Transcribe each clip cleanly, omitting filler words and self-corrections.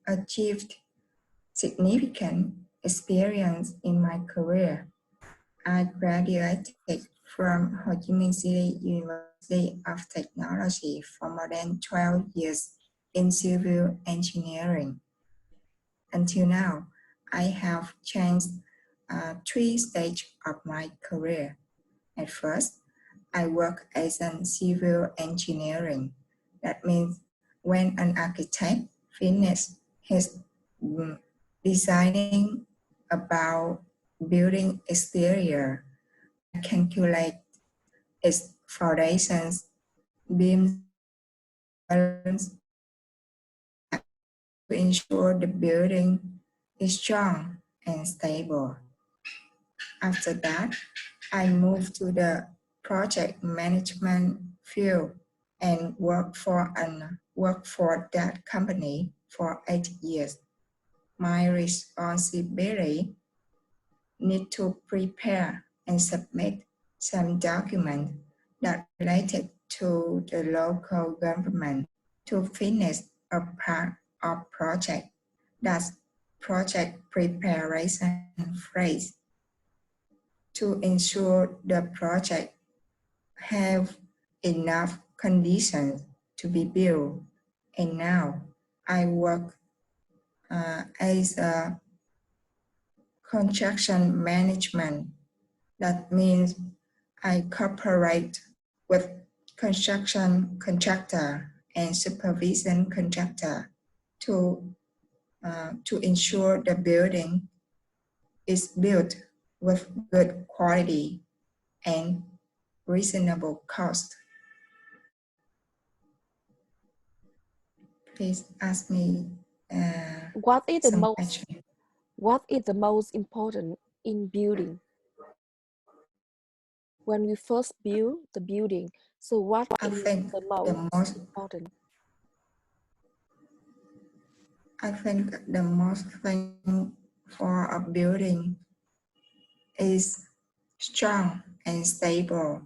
achieved significant experience in my career. I graduated from Ho Chi Minh City University of Technology for more than 12 years in civil engineering. Until now, I have changed 3 stages of my career. At first, I work as a civil engineering. That means when an architect finishes his designing about building exterior, I calculate its foundations, beams, columns, to ensure the building is strong and stable. After that, I moved to the project management field and worked for that company for 8 years. My responsibility need to prepare and submit some document that related to the local government to finish a part of project. That's project preparation phase. To ensure the project have enough conditions to be built. And now I work as a construction management. That means I cooperate with construction contractor and supervision contractor to ensure the building is built with good quality and reasonable cost. Please ask me What is the some most question. What is the most important in building? When we first build the building, so what I is think the most important? I think the most thing for a building is strong and stable.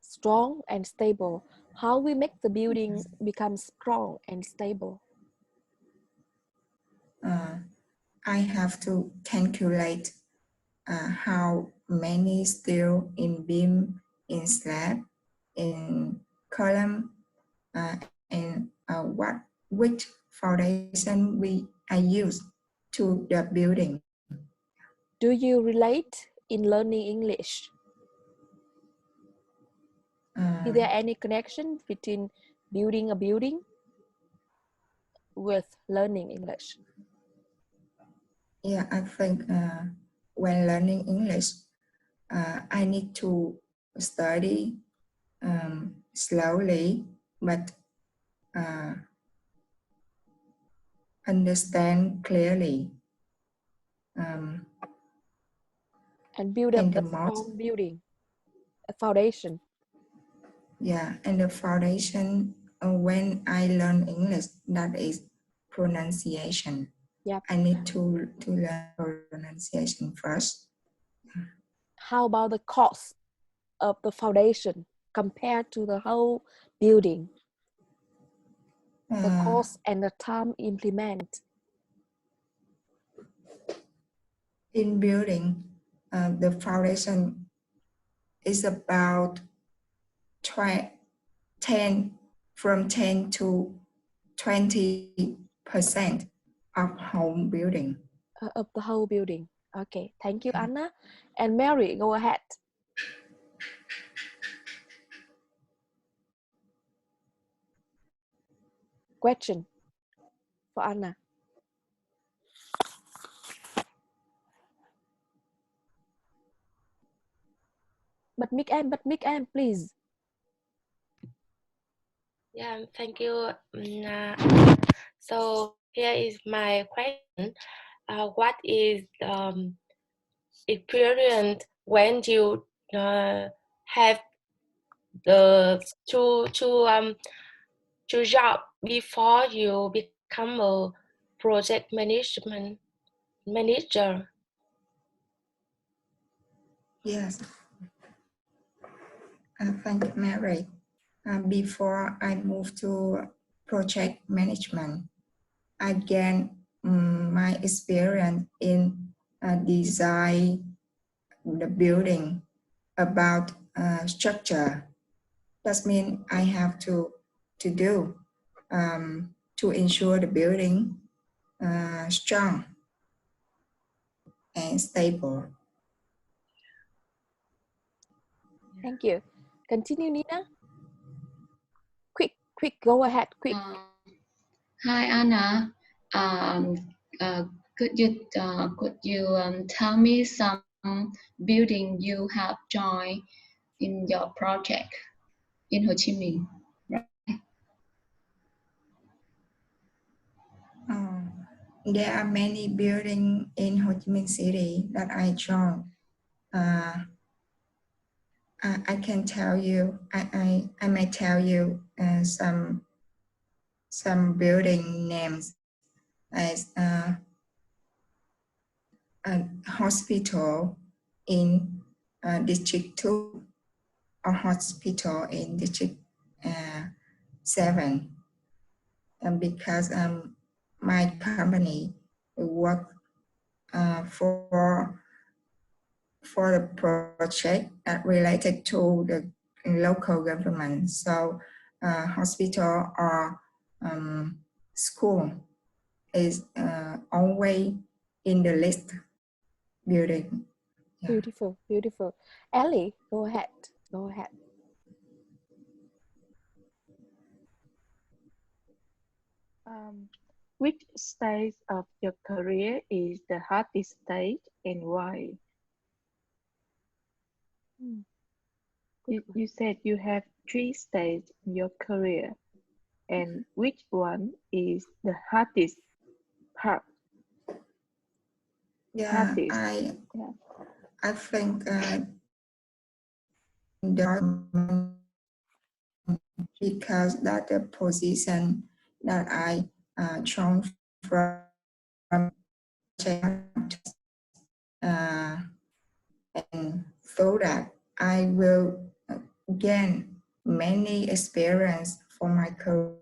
Strong and stable. How we make the building become strong and stable? I have to calculate how many steel in beam, in slab, in column, and which foundation I use to the building. Do you relate in learning English? Is there any connection between building a building with learning English? Yeah, I think when learning English, I need to study slowly, but understand clearly. And build up the strong building, a foundation. Yeah, and the foundation, when I learn English, that is pronunciation. Yep. I need to learn pronunciation first. How about the cost of the foundation compared to the whole building? The cost and the time implement. In building, the foundation is about 10 to 20% of home building. Of the whole building. Okay, thank you, Anna. And Mary, go ahead. Question for Anna. Bật mic em, please. Yeah, thank you. So here is my question. What is experience when you have the two job before you become a project manager? Yes. Thank you, Mary. Before I moved to project management, I gained my experience in design the building about structure. That means I have to do to ensure the building strong and stable. Thank you. Continue, Nina. Quick, go ahead, quick. Hi, Anna. Could you tell me some building you have joined in your project in Ho Chi Minh? There are many buildings in Ho Chi Minh City that I joined. I can tell you, I may tell you some building names as a hospital in District 2 or hospital in District 7. And because my company work for the project related to the local government. So hospital or school is always in the list building. Yeah. Beautiful, beautiful. Ellie, go ahead. Which stage of your career is the hardest stage and why? You said you have 3 stages in your career, and which one is the hardest part? Yeah, I think because that the position that I chose from and so that I will gain many experience for my career.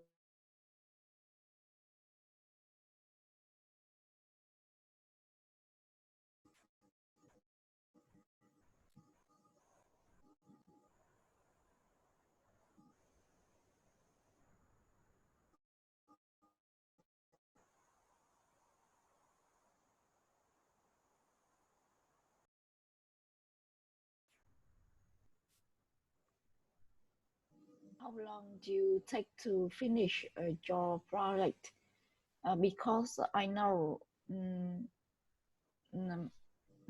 How long do you take to finish your project? Because I know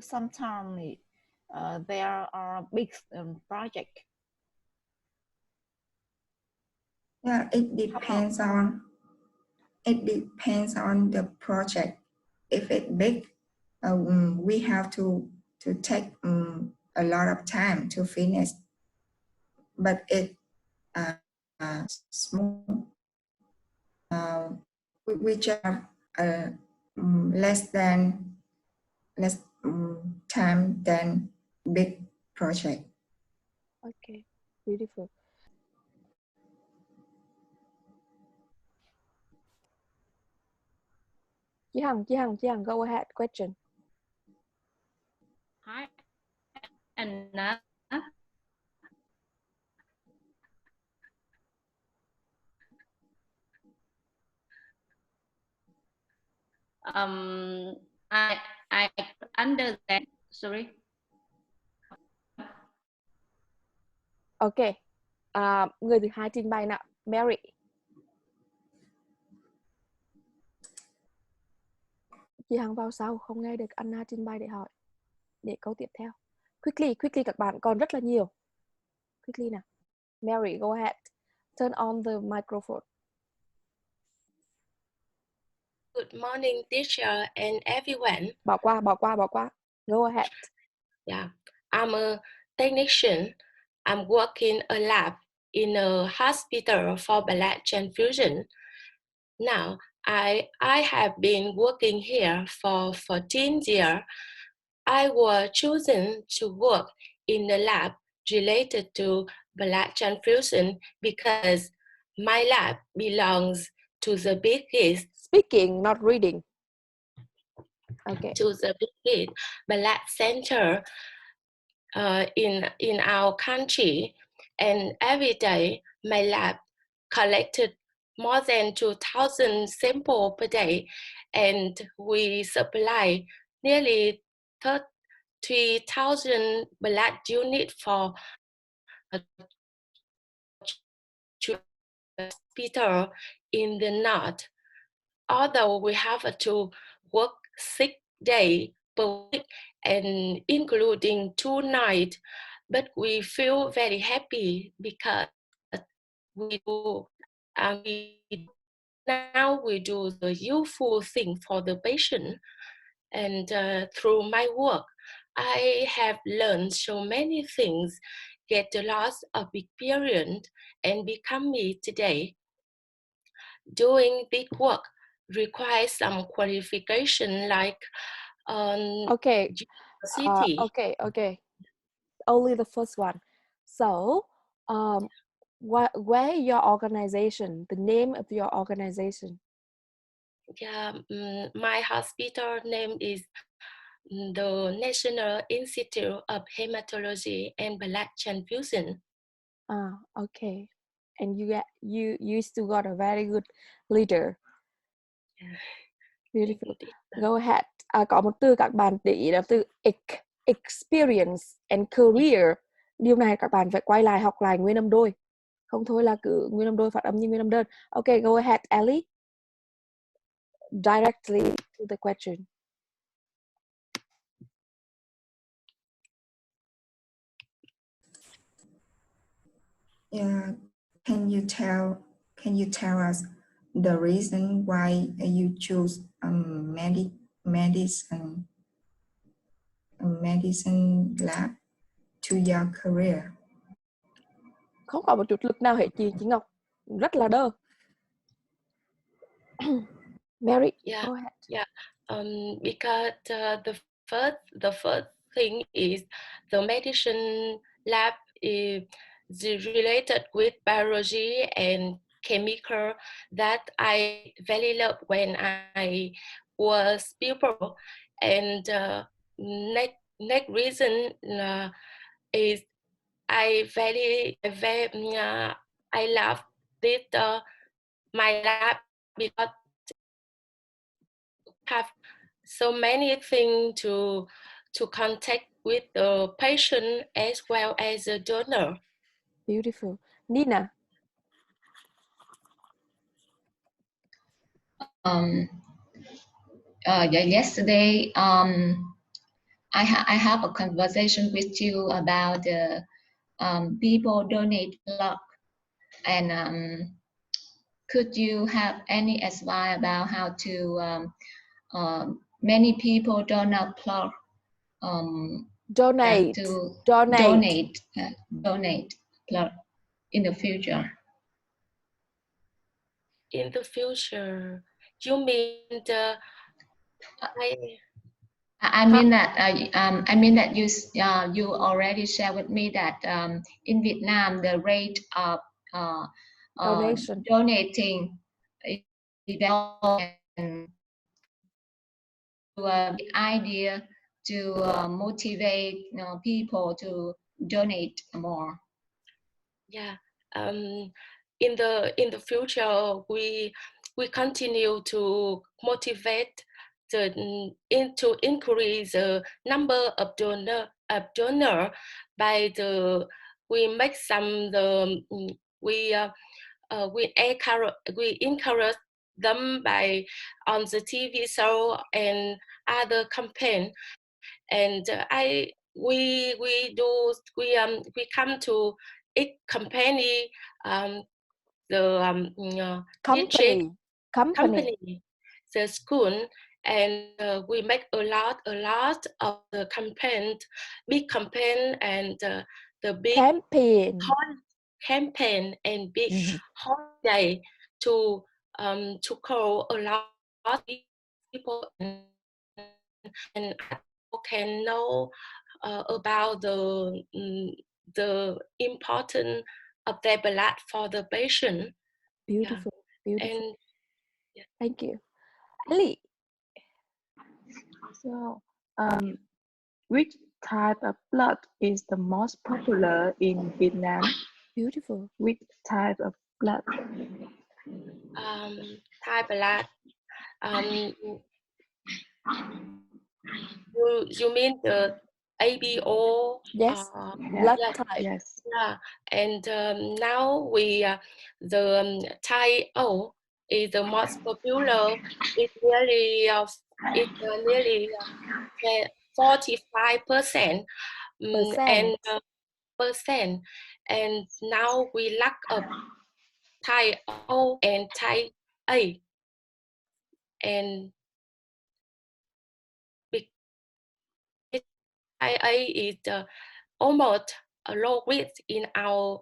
sometimes there are big projects. Yeah, it depends on the project. If it's big, we have to take a lot of time to finish. But it small, we just have less time than big project. Okay, beautiful. Chị Hằng, go ahead, question. Hi, Anna. I understand. Sorry. Ok, người thứ hai trình bày nào, Mary. Chị Hằng vào sau không nghe được Anna trình bày để câu tiếp theo. Quickly các bạn, còn rất là nhiều. Quickly nào. Mary, go ahead. Turn on the microphone. Good morning, teacher and everyone. Bỏ qua. Go ahead. Yeah, I'm a technician. I'm working a lab in a hospital for blood transfusion. Now, I have been working here for 14 years. I was chosen to work in the lab related to blood transfusion because my lab belongs to the biggest Speaking, not reading. Okay. To the big blood center in our country, and every day my lab collected more than 2,000 samples per day, and we supply nearly 3,000 blood units for hospital in the north. Although we have to work 6 days per week and including 2 nights, but we feel very happy because we do now we do the useful thing for the patient. And through my work, I have learned so many things, get a lot of experience, and become me today. Doing big work requires some qualification like Okay. university. Okay. Only the first one. So, where your organization? The name of your organization? Yeah, my hospital name is the National Institute of Hematology and Blood Transfusion. Okay. And you still got a very good leader. Yeah. Beautiful. Go ahead. Có một từ các bạn để ý là từ experience and career. Điều này các bạn phải quay lại học lại nguyên âm đôi. Không thôi là cứ nguyên âm đôi phát âm như nguyên âm đơn. Okay, go ahead, Ellie. Directly to the question. Yeah, can you tell us the reason why you choose medicine lab to your career? Không có một chút lực nào hết chị Ngọc. Rất là đơ. Mary, Yeah, go ahead. yeah. Because the first thing is the medicine lab is related with biology and chemical that I very love when I was pupil. And next reason is I love this my lab because have so many things to contact with the patient as well as the donor. Beautiful. Nina. Yesterday, I have a conversation with you about the people donate blood, and could you have any advice about how to many people donate blood? Donate blood in the future. In the future, you mean the I mean that you already shared with me that in Vietnam the rate of donation donating is and the idea to motivate people to donate more. Yeah. In the future, we continue to motivate to increase the number of donor by we make some we encourage them by on the TV show and other campaign, and we come to each company company the school, and we make a lot of the big campaign and the big campaign and big holiday to call a lot of people and can know about the importance of their blood for the patient. Beautiful. And thank you. Ali. So, which type of blood is the most popular in Vietnam? Beautiful. Which type of blood? Type blood. You mean the ABO? Yes. Yeah, Blood yes. type. yes. Yeah, and now the type O is the most popular. It's nearly 45%, and percent. And now we lack of type O and type A, and type A is almost a low risk in our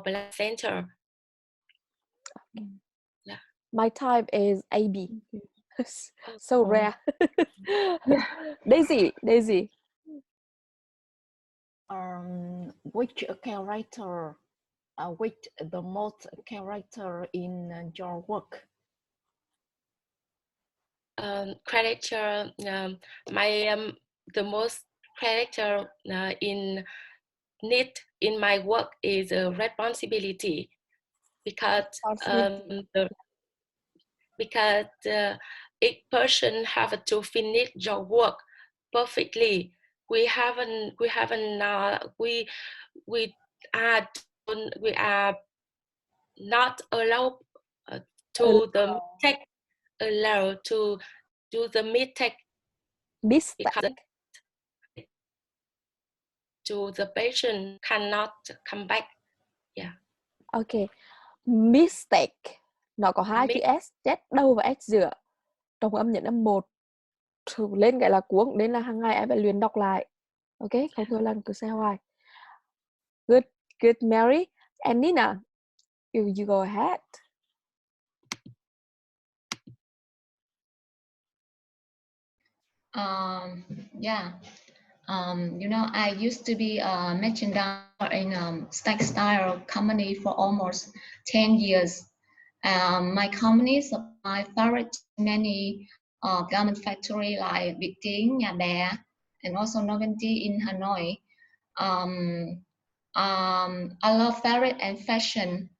blood center. Yeah. My type is AB. So rare. Daisy. Which character, which the most character in your work? Character, the most character in my work is responsibility, because each person have to finish your work perfectly. We are not allowed to do the mistake because the patient cannot come back. Yeah. Okay. Mistake. Nó có hai chữ S, Z đầu và S giữa. Trong âm nhấn âm 1. Lên cái là cuống, nên là hàng ngày em phải luyện đọc lại. Ok, không thôi lần cứ xe hoài. Good Mary. And Nina, you go ahead. Yeah. I used to be a merchandiser in a textile company for almost 10 years. My company supplied fabric to many garment factory like Việc Tiếng, Nghe, and also Novelty in Hanoi. I love fabric and fashion.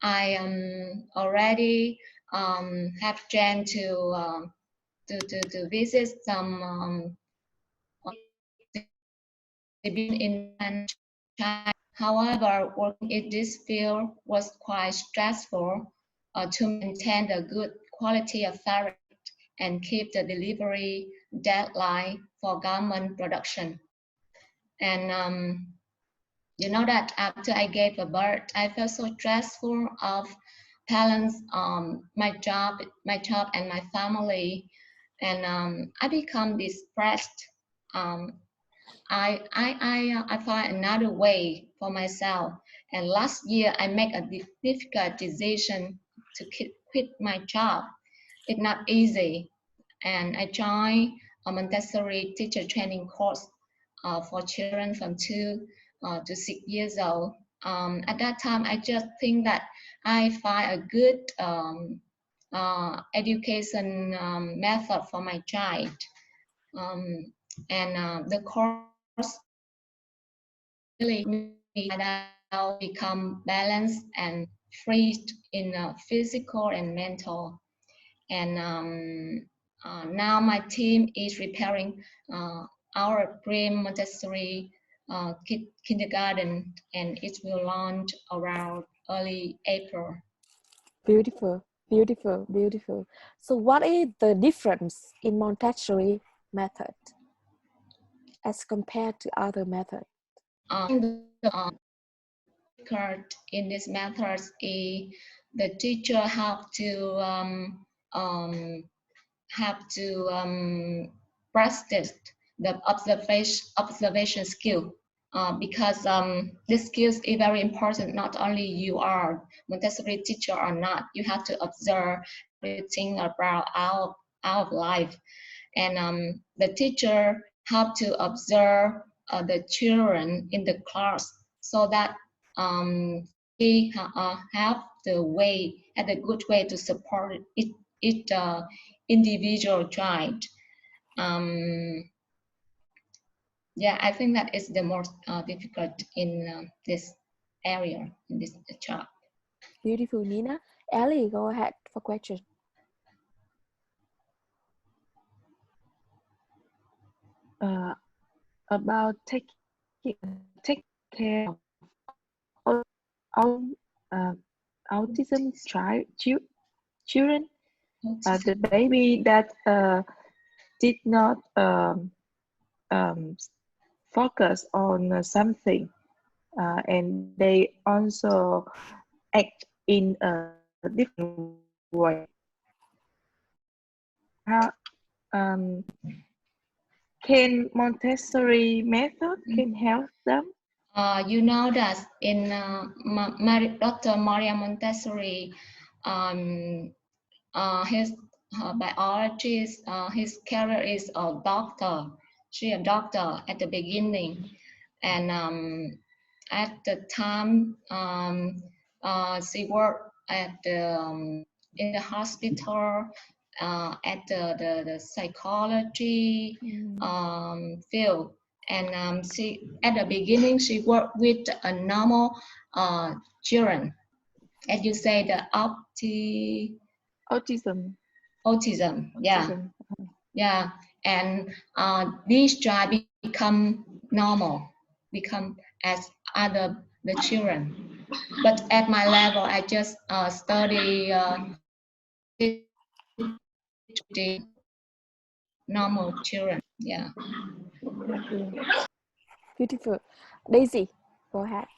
I already have planned to visit some in China. However, working in this field was quite stressful to maintain the good quality of fabric and keep the delivery deadline for garment production. And you know that after I gave birth, I felt so stressful of balance my job and my family, and I become depressed. I find another way for myself. And last year, I made a difficult decision to quit my job. It's not easy. And I joined a Montessori teacher training course for children from 2 to 6 years old. At that time, I just think that I find a good education method for my child. And the course really made me become balanced and free in physical and mental. And now my team is preparing our dream Montessori kindergarten, and it will launch around early April. Beautiful. So what is the difference in Montessori method as compared to other methods? In this method is the teacher have to practice the observation skill, because this skills is very important. Not only you are Montessori teacher or not, you have to observe everything about our life, and the teacher have to observe the children in the class, so that he have the good way to support each individual child. Yeah, I think that is the most difficult in this area, in this job. Beautiful, Nina. Ellie, go ahead for question. About take care of autism children, the baby that did not focus on something, and they also act in a different way. How can Montessori method can help them? You know that in Dr. Maria Montessori, his biologist, his career is a doctor. She a doctor at the beginning, and at the time she worked at the in the hospital, at the psychology field. And she, at the beginning, she worked with a normal children, as you say, the Autism. Yeah. And these child become normal, become as the children. But at my level, I just study the normal children. Yeah. Beautiful. Daisy, go ahead.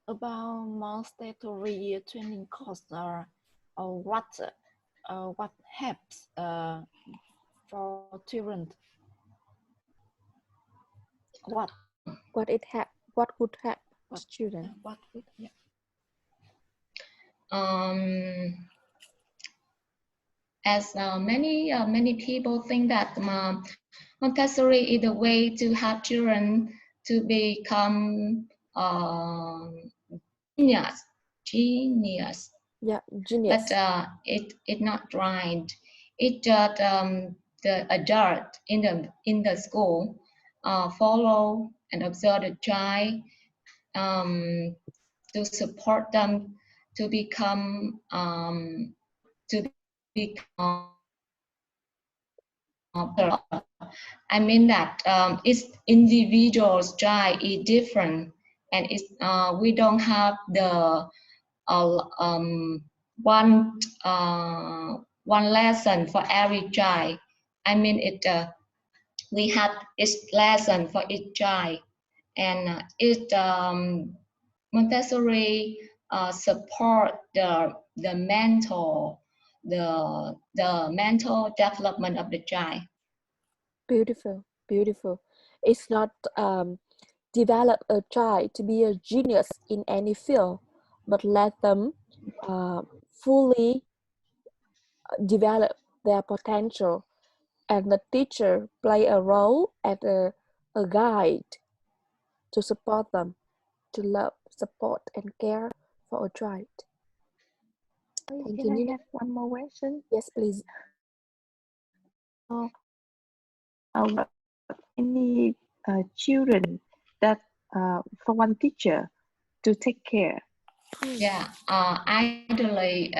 About Montessori training course, what helps for children? What would help students? What would, yeah. As many people think that Montessori is the way to help children to become genius. Yeah, genius. But it's not right. It just the adult in the school follow and observe the child to support them to become I mean that each individual's child is different, and it's we don't have the one lesson for every child. I mean we have each lesson for each child, and Montessori support the mental development of the child. Beautiful. It's not develop a child to be a genius in any field, but let them fully develop their potential, and the teacher play a role as a guide to support them, to love, support, and care for a child. Thank you, Nina. I have one more question? Yes, please. Any children that for one teacher to take care? Yeah, ideally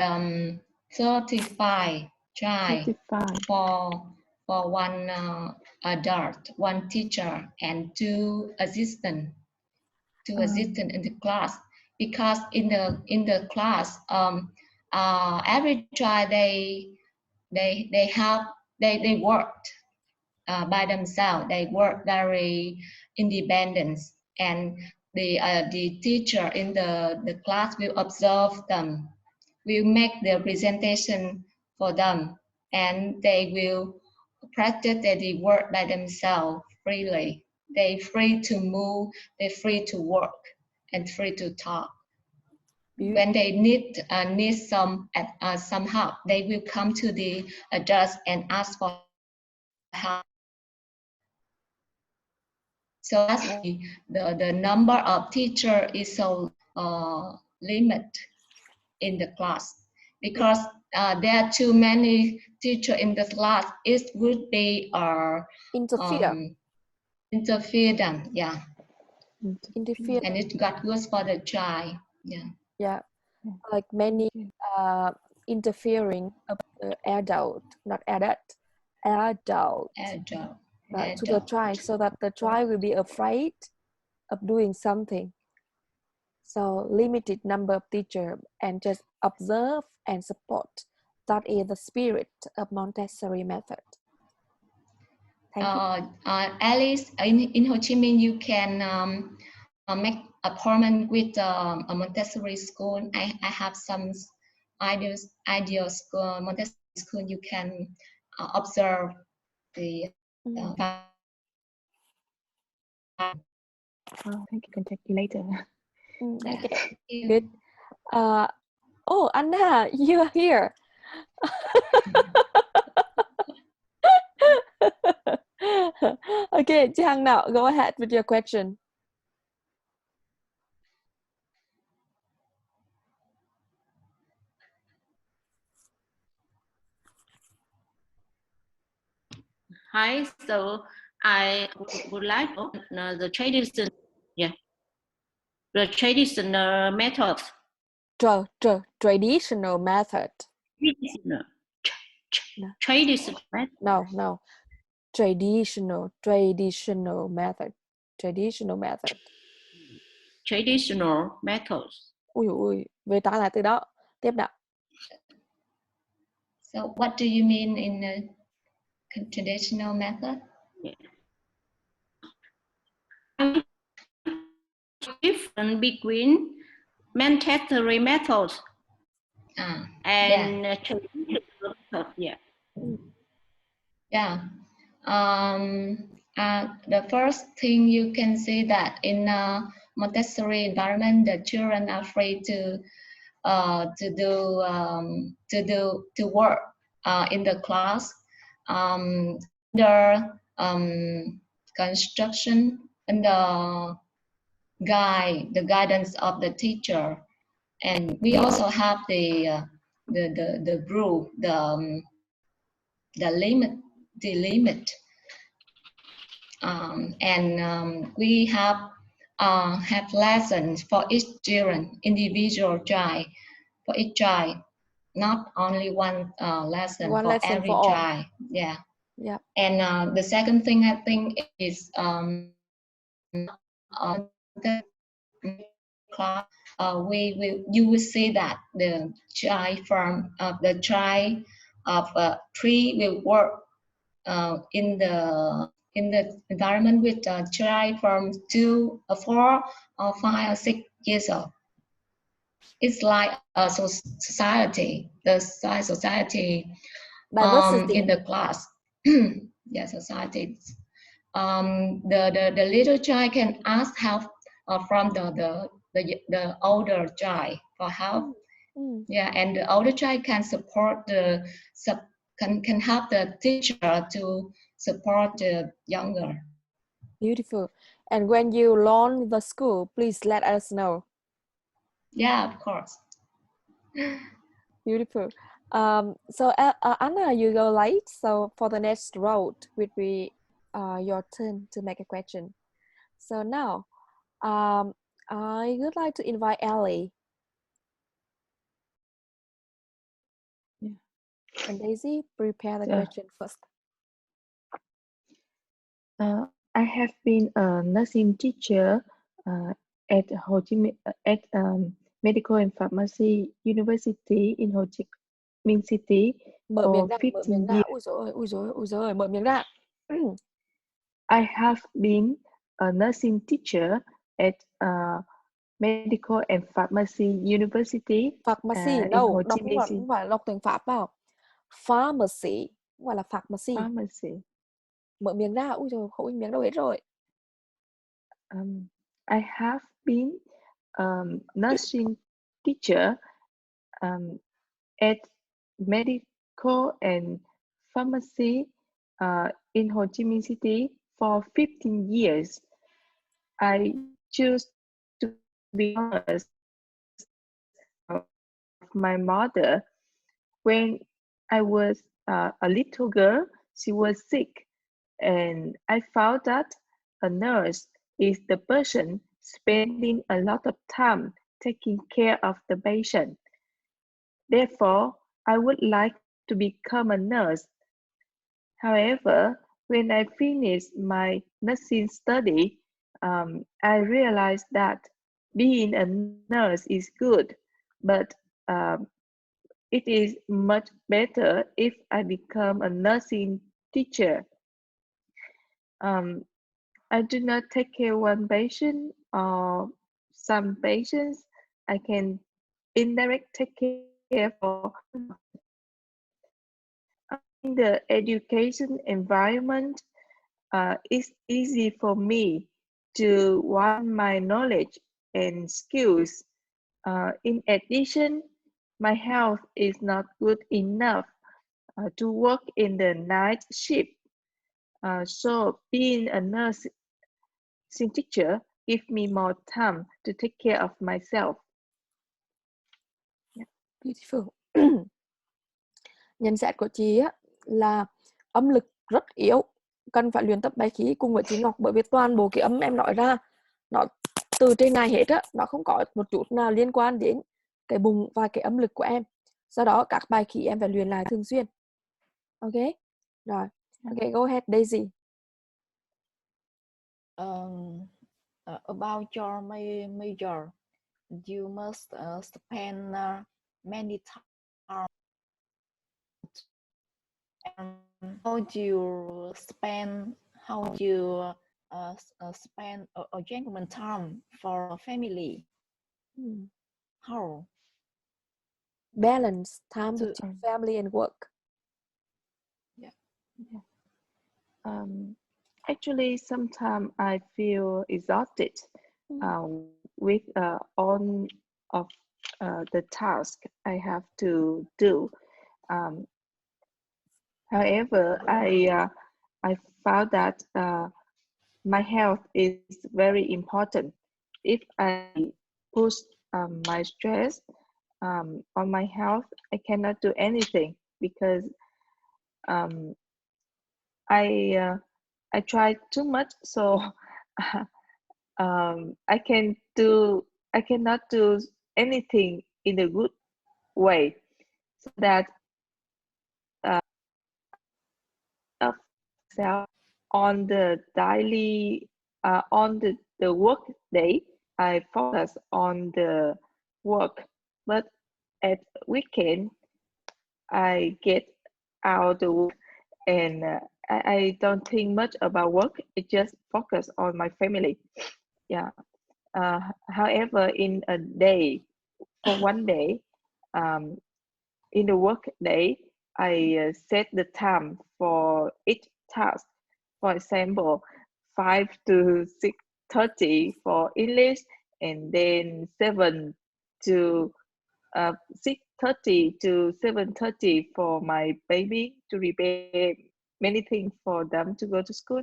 35 child for one adult, one teacher, and two assistant in the class. Because in the class, every child they worked by themselves. They work very independent, and the teacher in the class will observe them, will make the presentation for them, and they will practice their work by themselves freely. They're free to move, they're free to work, and free to talk. When they need some help, they will come to the adults and ask for help. So that's why the number of teachers is so limited in the class. because there are too many teachers in the class. It would be interfere them, yeah. Interfere. And it got good for the child, yeah. Yeah, like many interfering of the adult, not adult, to the child, so that the child will be afraid of doing something. So limited number of teachers and just observe and support. That is the spirit of Montessori method. Thank you. Alice, in Ho Chi Minh, you can make appointment with a Montessori school. I have some ideas school, Montessori school. You can observe the. Thank you. Can check you later. Okay, good. Oh, Anna, you are here. Okay, Chang, now go ahead with your question. Hi, so I would like the tradition, the traditional method. Traditional method. Traditional method. No. Traditional method. Traditional method. Traditional methods. Ui, về tả lại từ đó. Tiếp nào. So what do you mean in a traditional method? Different between Montessori methods and traditional methods. The first thing you can see that in a Montessori environment, the children are free to work in the class under construction and the guidance of the teacher, and we also have the rule, the limit, and we have lessons for each children, individual child, for each child, not only one lesson for every child. Yeah. And the second thing I think is the class, you will see that the child of 3 will work in the environment with a child from 2 or 4 or 5 or 6 years old. It's like a society, the society in the class. Yeah, society. The little child can ask help from the older child for help. Yeah, and the older child can support can help the teacher to support the younger. Beautiful. And when you launch the school, please let us know. Yeah, of course. Beautiful. So Anna, you go late. So for the next round, will be your turn to make a question. So now, I would like to invite Ellie. And Daisy, prepare the question first. I have been a nursing teacher at Ho Chi Minh, at Medical and Pharmacy University in Ho Chi Minh City for 15 years. Ui dồi, mở miệng ra. I have been a nursing teacher at Medical and Pharmacy University Pharmacy, in Ho Chi Minh City. Không phải đọc tiếng Pháp vào. Pharmacy, không phải là pharmacy. Mở miệng ra, ui dồi, khẩu miệng đâu hết rồi. I have been nursing teacher at Medical and Pharmacy in Ho Chi Minh City for 15 years. I choose to be honest of my mother when I was a little girl, she was sick, and I found that a nurse is the person spending a lot of time taking care of the patient. Therefore, I would like to become a nurse. However, when I finished my nursing study, I realized that being a nurse is good, but it is much better if I become a nursing teacher. I do not take care one patient or some patients. I can indirectly take care for. In the education environment, it's easy for me to widen my knowledge and skills. In addition, my health is not good enough to work in the night shift. So being a nursing teacher gives me more time to take care of myself. Yeah. Beautiful. Nhận xét của chị á, là âm lực rất yếu, cần phải luyện tập bài khí cùng với chị Ngọc, bởi vì toàn bộ cái âm em nói ra nó từ trên này hết á, nó không có một chút nào liên quan đến cái bụng và cái âm lực của em. Do đó các bài khí em phải luyện lại thường xuyên. Ok, rồi. Ok, go ahead Daisy. About your major, you must spend many time. And how do you spend a gentleman time for a family? How? Balance time between family and work. Yeah. Actually, sometimes I feel exhausted with all of the tasks I have to do. However, I found that my health is very important. If I push my stress on my health, I cannot do anything because I try too much, so I cannot do anything in a good way. So that on the daily on the work day, I focus on the work, but at weekend I get out the work and I don't think much about work. I just focus on my family. Yeah. However, in a day, for one day, in the work day, I set the time for each task. For example, 5 to 6:30 for English, and then 7 to 6:30 to 7:30 for my baby to prepare many things for them to go to school,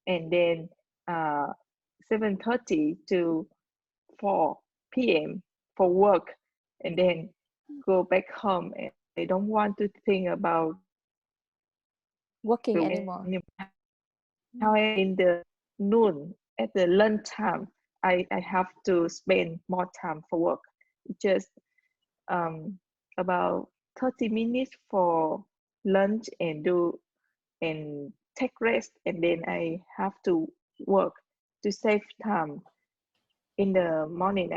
and then 7:30 to 4 p.m. for work, and then go back home. And I don't want to think about working anymore. However, in the noon, at the lunch time, I have to spend more time for work. Just about 30 minutes for lunch and take rest, and then I have to work to save time. In the morning,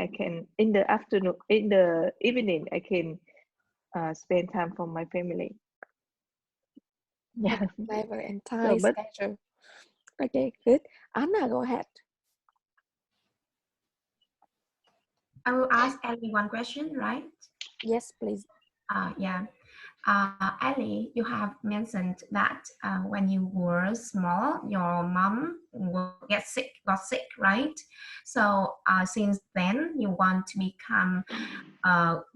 in the afternoon, in the evening, I can spend time for my family. Yeah, clever and tight schedule. Okay, good. Anna, go ahead. I will ask Ellie one question, right? Yes, please. Yeah. Ellie, you have mentioned that when you were small, your mom got sick, right? So since then, you want to become,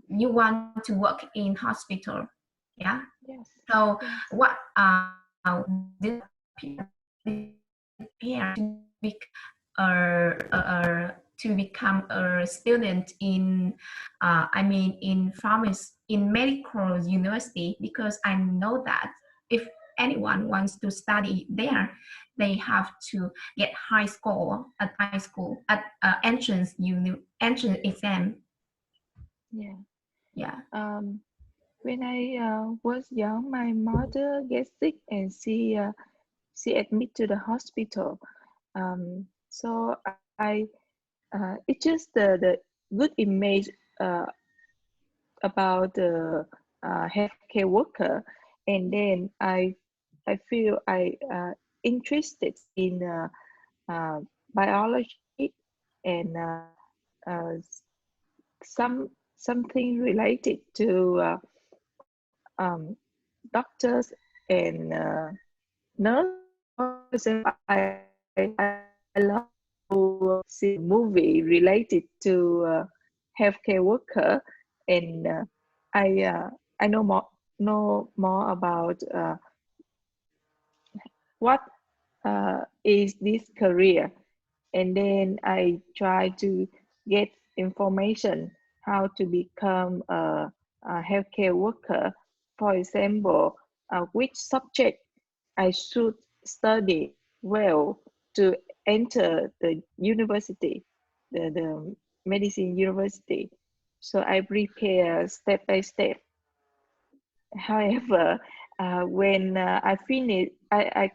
you want to work in hospital, yeah? Yes. So what did prepare to become a student in in pharmacy, in medical university, because I know that if anyone wants to study there, they have to get high score at entrance exam. Yeah. When I was young, my mother gets sick and she admitted to the hospital. So it's just the good image about the healthcare worker, and then I feel interested in biology and something related to doctors and nurses. I love to see a movie related to healthcare worker, and I know more about what is this career, and then I try to get information how to become a healthcare worker. For example, which subject I should study well to enter the university, the medicine university. So I prepare step by step. However, when I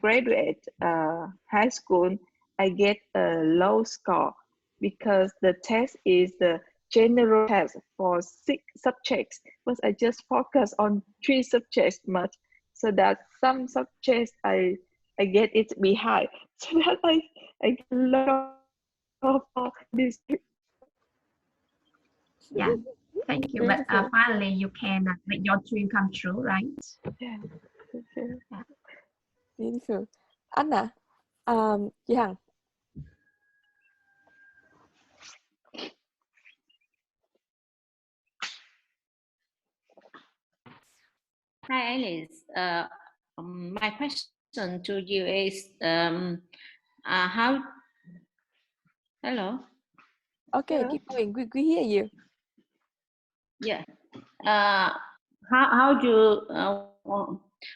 graduate high school, I get a low score because the test is the general test for 6 subjects, but I just focus on 3 subjects much, so that some subjects I get it behind, so that I get a lot of this. Yeah, thank you. But finally, you can make your dream come true, right? Yeah. Yeah. Beautiful. Anna, chị Hằng. Hi, Alice. My question to you is how? Hello. Okay, keep going. We hear you. Yeah. How do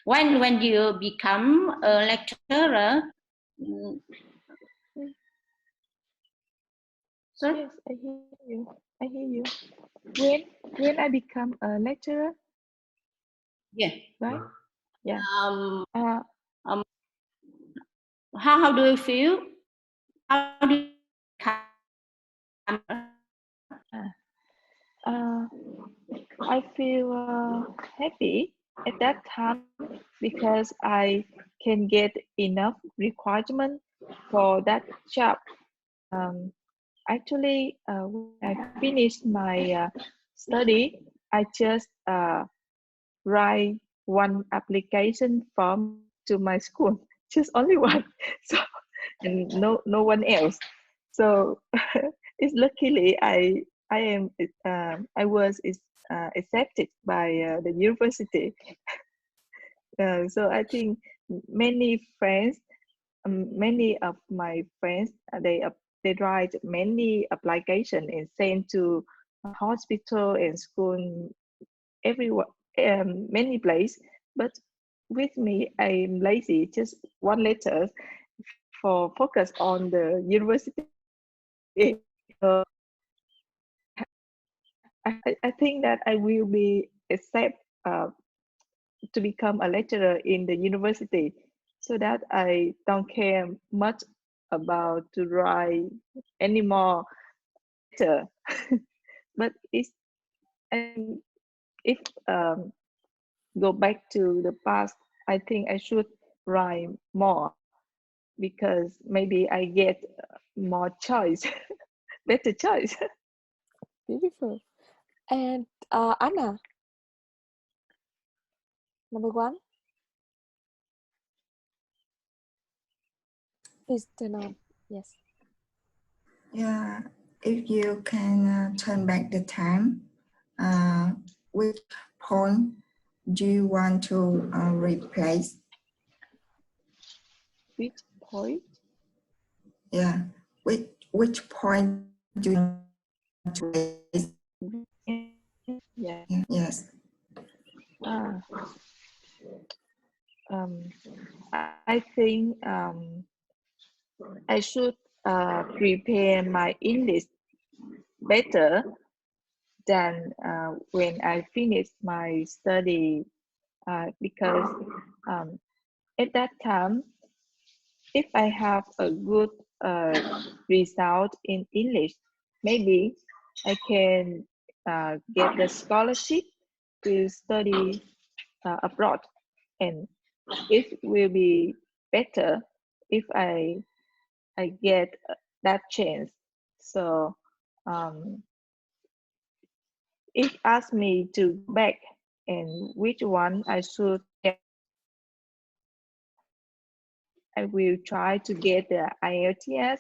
when you become a lecturer? Sorry? Yes, I hear you. I hear you. When I become a lecturer? Yeah. Right? Yeah. How do you feel? How do you become? I feel happy at that time because I can get enough requirement for that job. Actually, when I finished my study, I just write one application form to my school, just only one, so and no one else. So it's luckily I was accepted by the university. So I think many of my friends, they write many applications and send to hospital and school, everywhere, many places. But with me, I'm lazy, just one letter for focus on the university. I think that I will be accepted to become a lecturer in the university, so that I don't care much about to write anymore letter. But it's, and if go back to the past, I think I should write more, because maybe I get more choice, better choice. Beautiful. And Anna, number 1. Please turn on. Yes. Yeah, if you can turn back the time, which point do you want to replace? Which point? Yeah, which point do you want to replace? Yeah. Yes. I think I should prepare my English better than when I finished my study because at that time, if I have a good result in English, maybe I can get the scholarship to study abroad, and it will be better if I get that chance. So if asked me to go back and which one I should get, I will try to get the IELTS,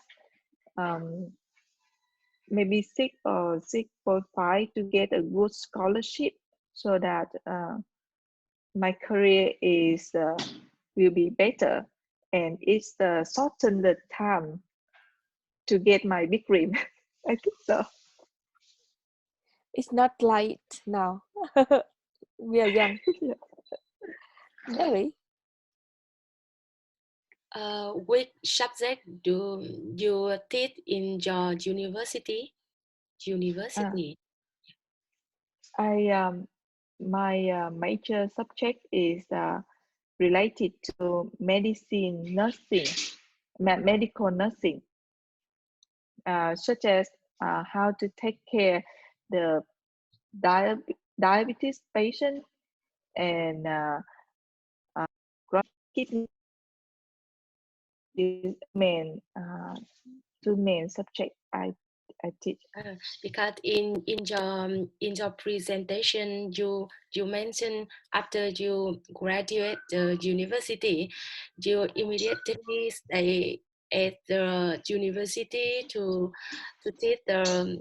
maybe 6 or 6.5 to get a good scholarship so that my career is will be better, and it's shorten the time to get my big dream. I think so. It's not late now. We are young. Yeah. Very. Which subject do you teach in your university? My major subject is related to medicine, nursing, medical nursing, such as how to take care the diabetes patient and kidney. These two main subject I teach. Because in your presentation you mentioned after you graduate the university, you immediately stay at the university to teach the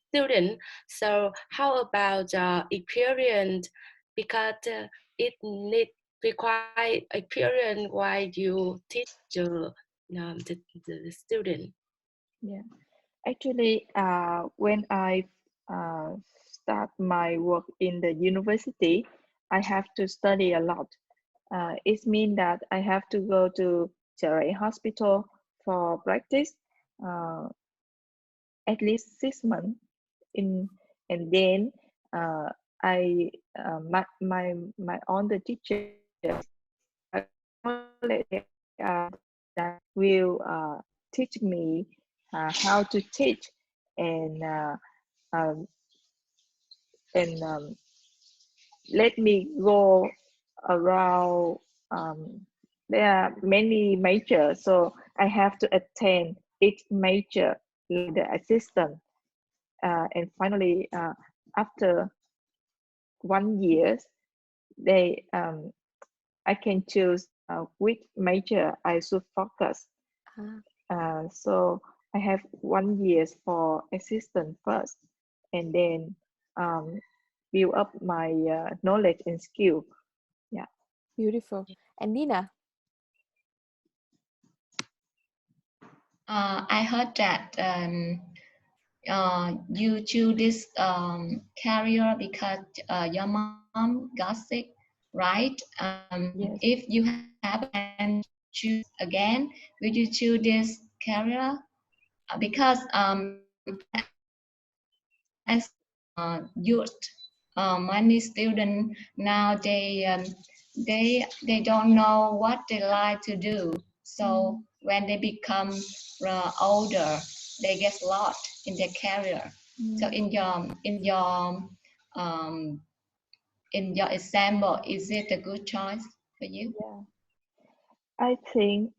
student. So how about experience? Because it need require experience while you teach the student. Yeah, actually, when I start my work in the university, I have to study a lot. It means that I have to go to Chợ Hospital for practice at least 6 months. And then I my own the teachers that will teach me how to teach and um, let me go around. There are many majors, so I have to attend each major like the assistant. And finally, after 1 year, I can choose which major I should focus. So I have 1 year for assistant first, and then build up my knowledge and skill. Yeah. Beautiful. And Nina? I heard that you choose this career because your mom got sick, right? Yes. If you have and choose again, will you choose this career? Because as youth, many students now they don't know what they like to do. So when they become older, they get lost in their career. So in your example, is it a good choice for you? Yeah. I think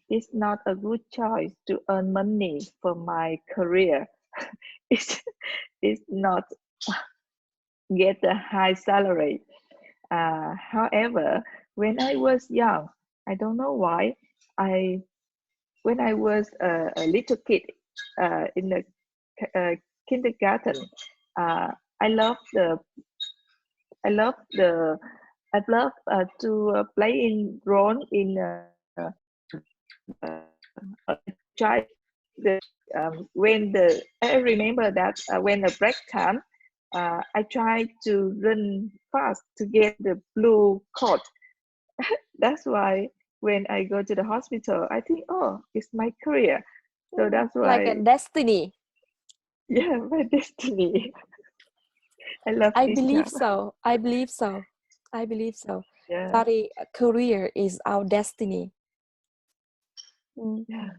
it's not a good choice to earn money for my career. It's not get a high salary. However, when I was young, I don't know why, when I was a little kid in the kindergarten, I love to play in role in a child. I remember that when the break time, I tried to run fast to get the blue coat. That's why when I go to the hospital, I think, oh, it's my career. So that's why, like a destiny. yeah, my destiny. I love I this believe job. so. I believe so. I believe so. Yeah, Study career is our destiny. yeah.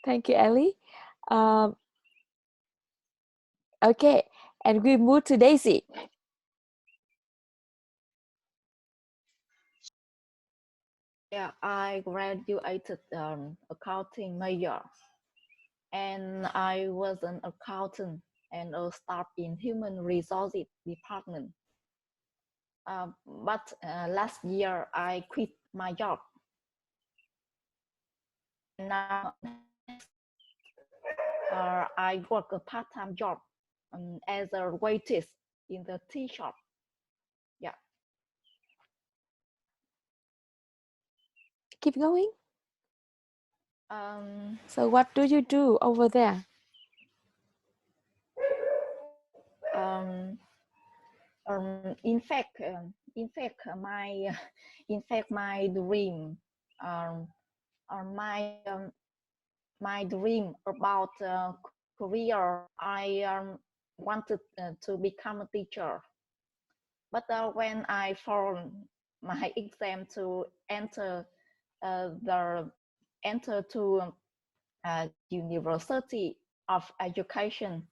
Thank you, Ellie. Okay, and we move to Daisy. Yeah, I graduated accounting major, and I was an accountant and a staff in human resources department. But last year I quit my job. Now I work a part-time job as a waitress in the tea shop. Yeah. Keep going. So what do you do over there? In fact, my dream, my dream about career, I wanted to become a teacher. But when I found my exam to enter to University of Education,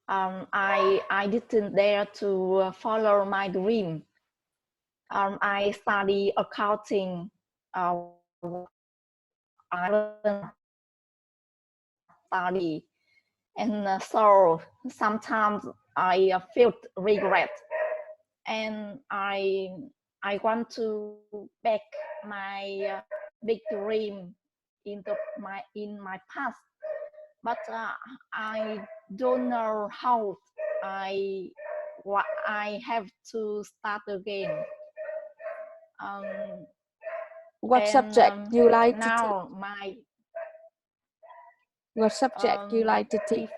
I didn't dare to follow my dream. I study accounting. I study, and so sometimes I felt regret, and I want to back my big dream in my past, but I don't know how. I have to start again. What subject you like to teach? What subject you like to teach?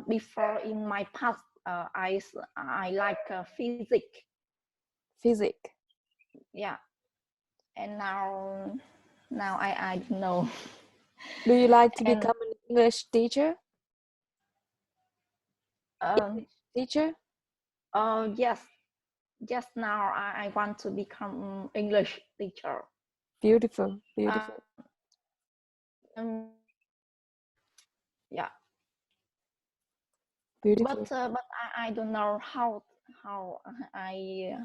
Before in my past, I like physics. Physics. Yeah, and now I don't know. Do you like to become an English teacher? English teacher? Yes. Just now I want to become English teacher. Beautiful, beautiful. Yeah. Beautiful. But I don't know how I.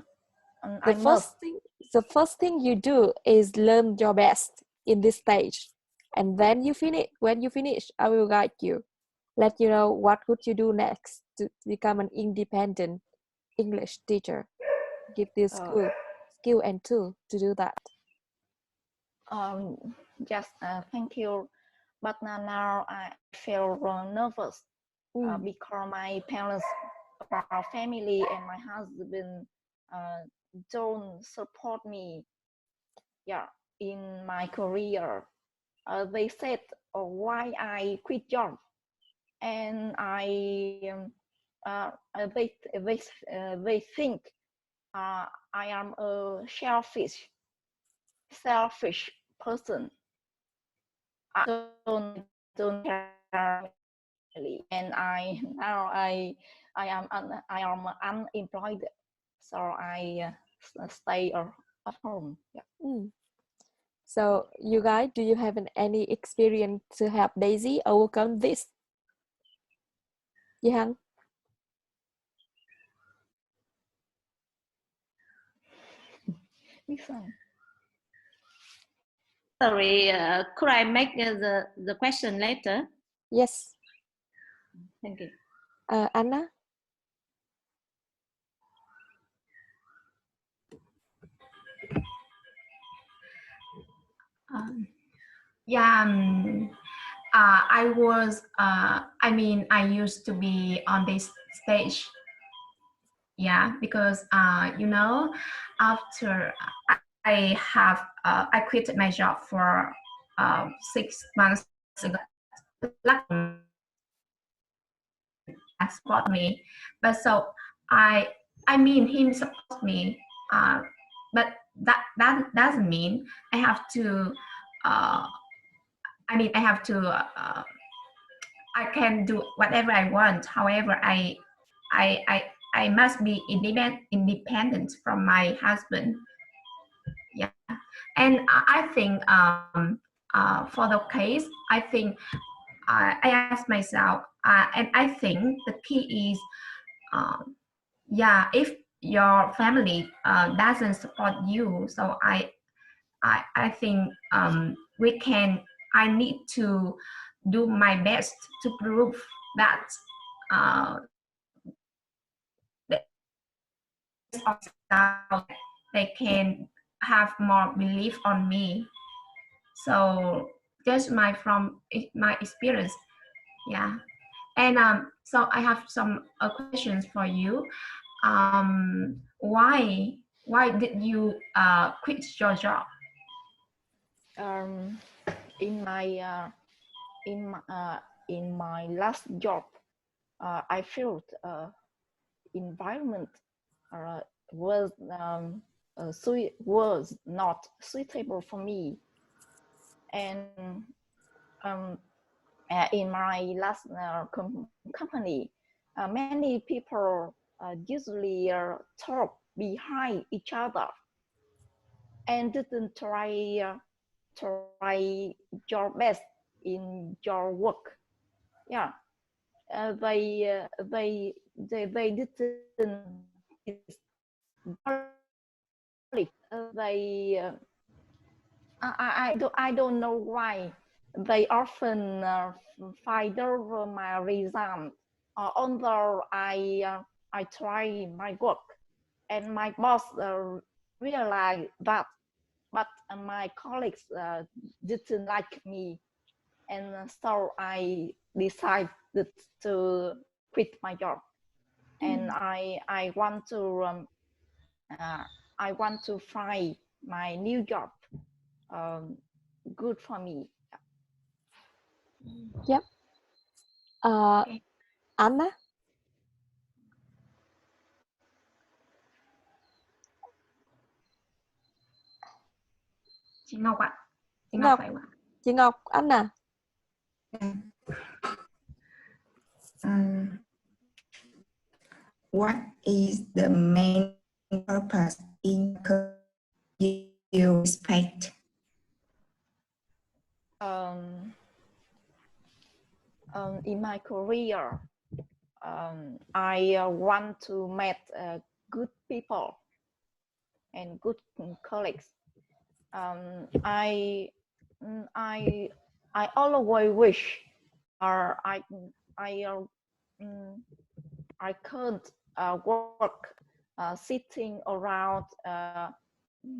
The first thing you do is learn your best in this stage, and then when you finish, I will guide you, let you know what could you do next to become an independent English teacher. Give this skill and tool to do that. Yes, thank you. But now I feel nervous because my parents, our family, and my husband don't support me. Yeah, in my career. They said why I quit job, and they think I am a selfish person. I don't care, and I am unemployed, so I stay at home. Yeah. So you guys, do you have any experience to help Daisy overcome this? Hằng? Sorry, could I make the question later? Yes. Thank you. Anna? I used to be on this stage. Yeah, because after I have I quit my job for 6 months ago. Luckily, support me, but so I mean him support me, but that doesn't mean I have to. I have to. I can do whatever I want. However, I must be independent from my husband. Yeah, and I think for the case, I think I ask myself, and I think the key is, if your family doesn't support you, so I think I need to do my best to prove that they can have more belief on me. So just from my experience, yeah. And so I have some questions for you. Why did you quit your job? In my last job, I felt environment was not suitable for me, and in my last company, many people usually talk behind each other and didn't try your best in your work. Yeah, they didn't. I don't know why they often fight over my result, although I try my work, and my boss realized that, but my colleagues didn't like me, and so I decided to quit my job, and I want to find my new job. Good for me. Yep. Okay. Anna? Chị Ngọc ạ. Chị Ngọc. phải không ạ? Chị Ngọc, Anna. What is the main purpose in you respect? In my career, I want to meet good people and good colleagues. I always wish, or I can't work sitting around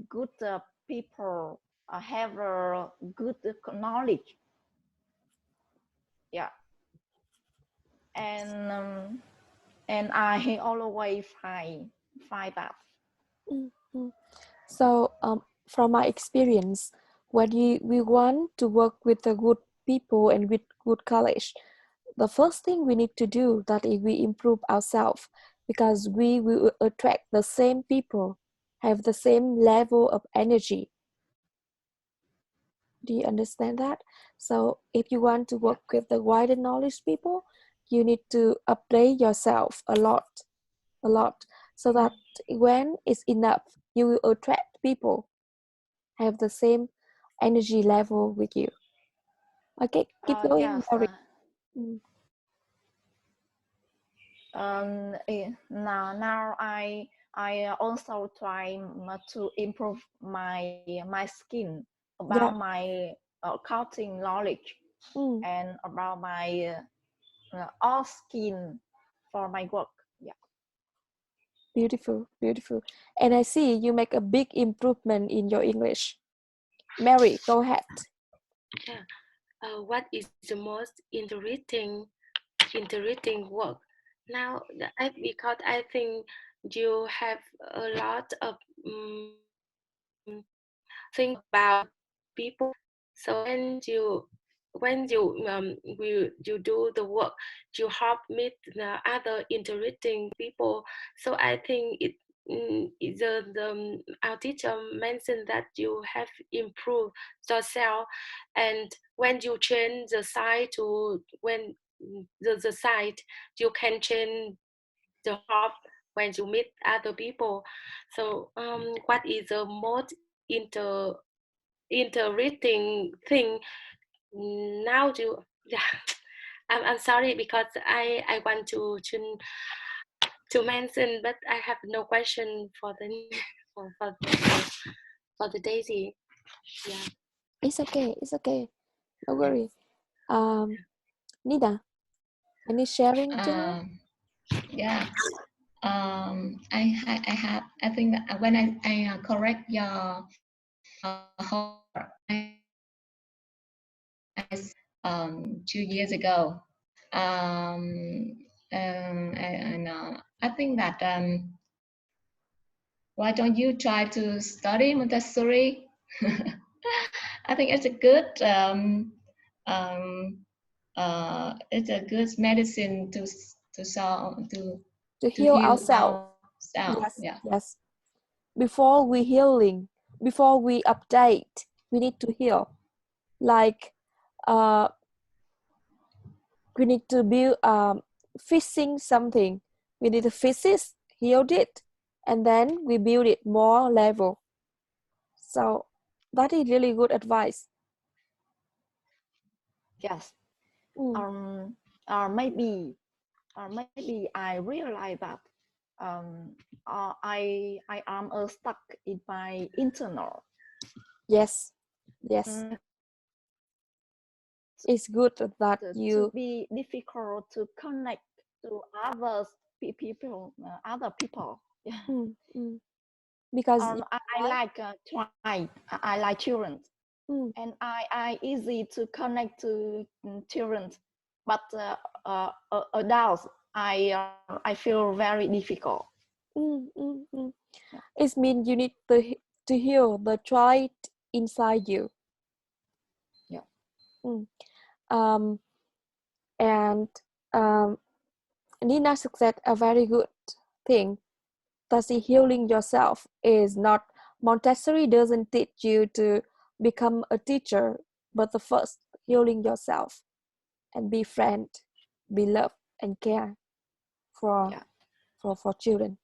good people, have good knowledge. Yeah, and I always find that. So from my experience, when we want to work with the good people and with good college, the first thing we need to do that is we improve ourselves, because we will attract the same people, have the same level of energy. Do you understand that? So if you want to work with the wider knowledge people, you need to update yourself a lot, so that when it's enough, you will attract people have the same energy level with you. Okay, keep going. Yes. Now I also try to improve my skill about my accounting knowledge and about my all skill for my work. Yeah. Beautiful. And I see you make a big improvement in your English. Mary, go ahead. Yeah. What is the most interesting work? Now, because I think you have a lot of think about people. So when you do the work, you help meet the other interesting people. So I think our teacher mentioned that you have improved yourself, and when you change the side to when the side, you can change the job when you meet other people. So what is the most interesting thing now you yeah. I'm sorry because I want to mention, but I have no question for the for the Daisy. Yeah. It's okay. It's okay. Don't worry. Nina, any sharing to her? Yeah. I think that when I correct your homework, I 2 years ago. I think that why don't you try to study Montessori? I think it's a good it's a good medicine to heal ourselves. Yes, Yeah. yes. Before we update, we need to heal. Like we need to build fixing something. We need to fix it, heal it, and then we build it more level. So that is really good advice. Yes. Maybe I realize that I am stuck in my internal. Yes. It's good that you to be difficult to connect to other people. Yeah. Because I like I like children, and I easy to connect to children, but adults I feel very difficult. It means you need to heal the child inside you. Yeah. Nina said a very good thing. That healing yourself is not, Montessori doesn't teach you to become a teacher, but the first healing yourself and be friend, be love and care for children.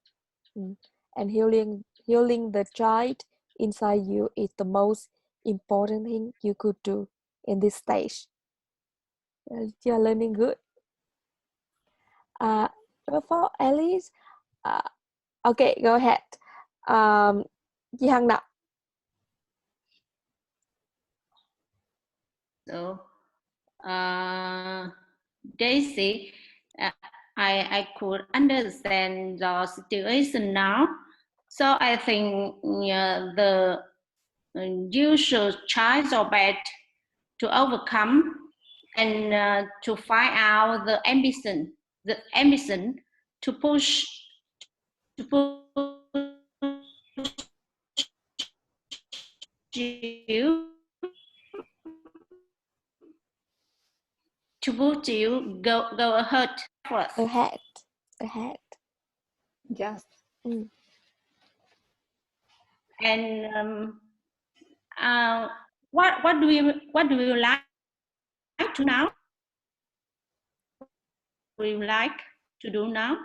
And healing the child inside you is the most important thing you could do in this stage. You're learning good. For Alice, okay, go ahead. Chị Hằng nào. So, Daisy, I could understand the situation now. So I think you should try your best to overcome and to find out the ambition to push you go ahead first. Ahead. Yes. And what do you like to now? What do you like to do now?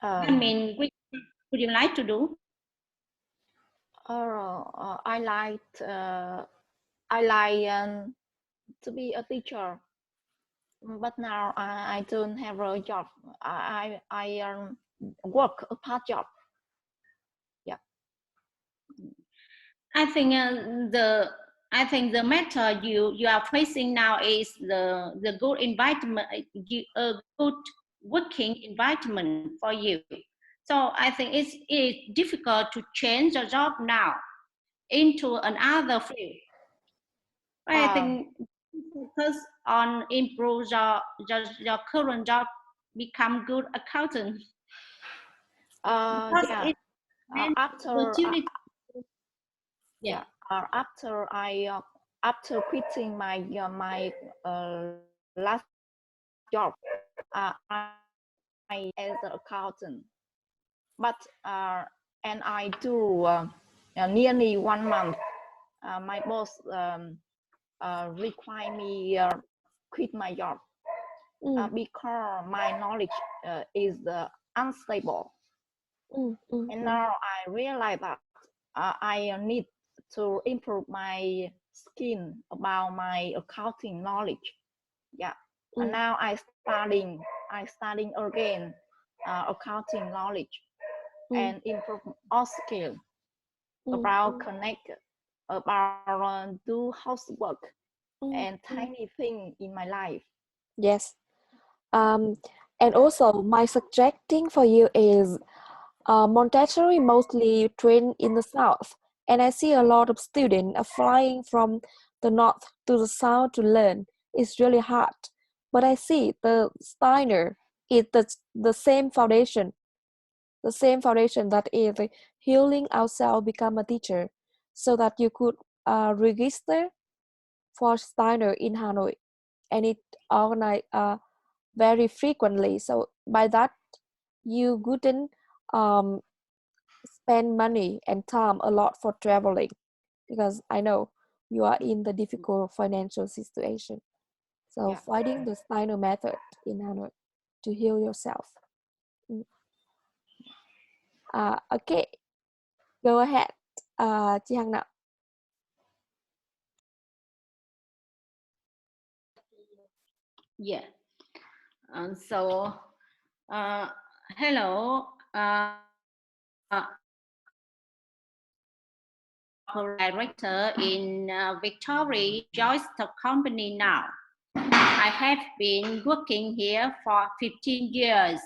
I mean, what would you like to do? I like to be a teacher, but now I don't have a job. I work a part job. Yeah. I think the matter you are facing now is the good environment, a good working environment for you. So I think it's difficult to change your job now into another field. I think focus on improve your current job, become good accountant. Yeah. After Yeah. after quitting my last job, I as an accountant, but and I do nearly 1 month. My boss require me quit my job because my knowledge is unstable. And now I realize that I need to improve my skill about my accounting knowledge. Yeah. And now I studying again accounting knowledge and improve all skill about connect, about do housework and tiny thing in my life. Yes. And also my suggesting for you is Montessori mostly trained in the south, and I see a lot of students are flying from the north to the south to learn. It's really hard, but I see the Steiner is the same foundation that is healing ourselves, become a teacher, so that you could register for Steiner in Hanoi, and it organized very frequently. So by that, you couldn't spend money and time a lot for traveling, because I know you are in the difficult financial situation. So finding the Steiner method in Hanoi to heal yourself. Okay, go ahead, chị Hằng nào. Yeah. Hello. Director in Victoria joins the company now. I have been working here for 15 years.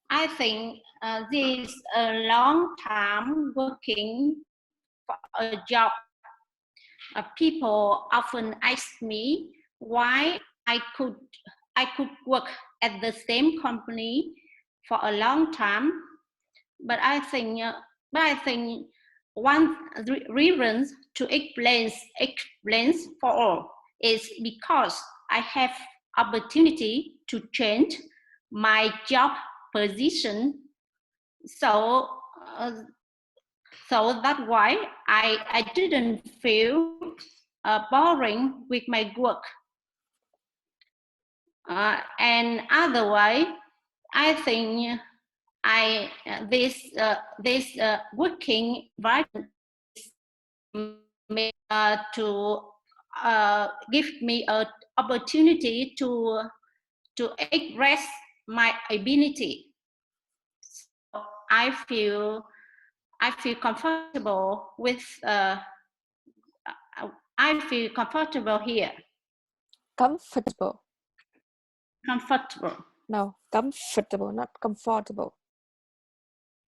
I think this is a long time working for a job. People often ask me why I could work at the same company for a long time, but I think one reason to explain for all is because I have opportunity to change my job position. So that's why I didn't feel boring with my work. And otherwise, I think this working environment to give me an opportunity to express my ability. So I feel comfortable with. I feel comfortable here. Comfortable. Comfortable. No, comfortable, not comfortable.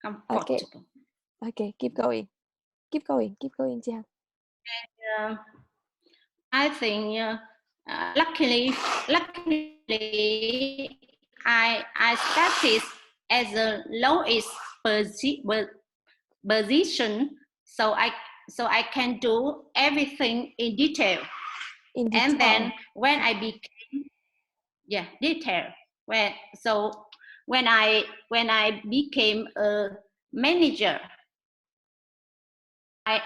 Comfortable. Okay, keep going, chị Hằng. And I think luckily I started as the lowest position, so I can do everything in detail. And then when I became detail, when I became a manager, I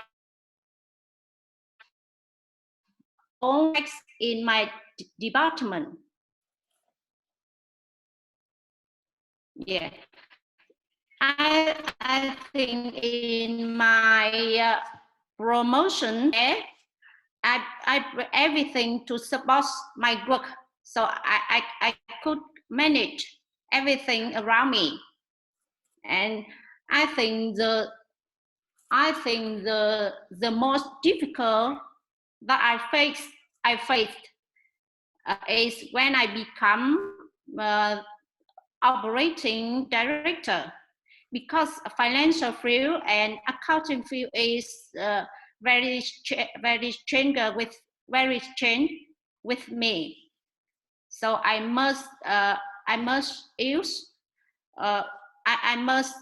own in my department. Yeah, I think in my promotion, I everything to support my work, so I could manage everything around me, and I think the most difficult that I faced is when I become operating director, because financial field and accounting field is very strange with me. So I must use I must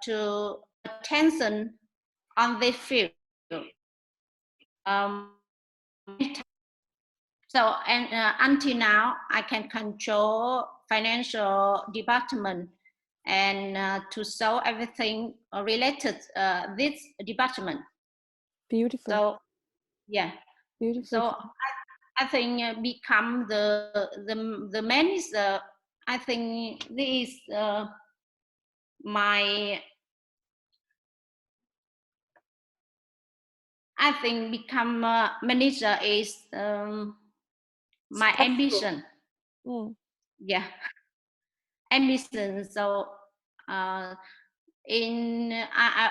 to attention on this field. So, and until now, I can control financial department and to solve everything related this department. Beautiful. So, yeah. Beautiful. So I think become the manager. I think this is my. I think become manager is my ambition. Yeah, ambition. So I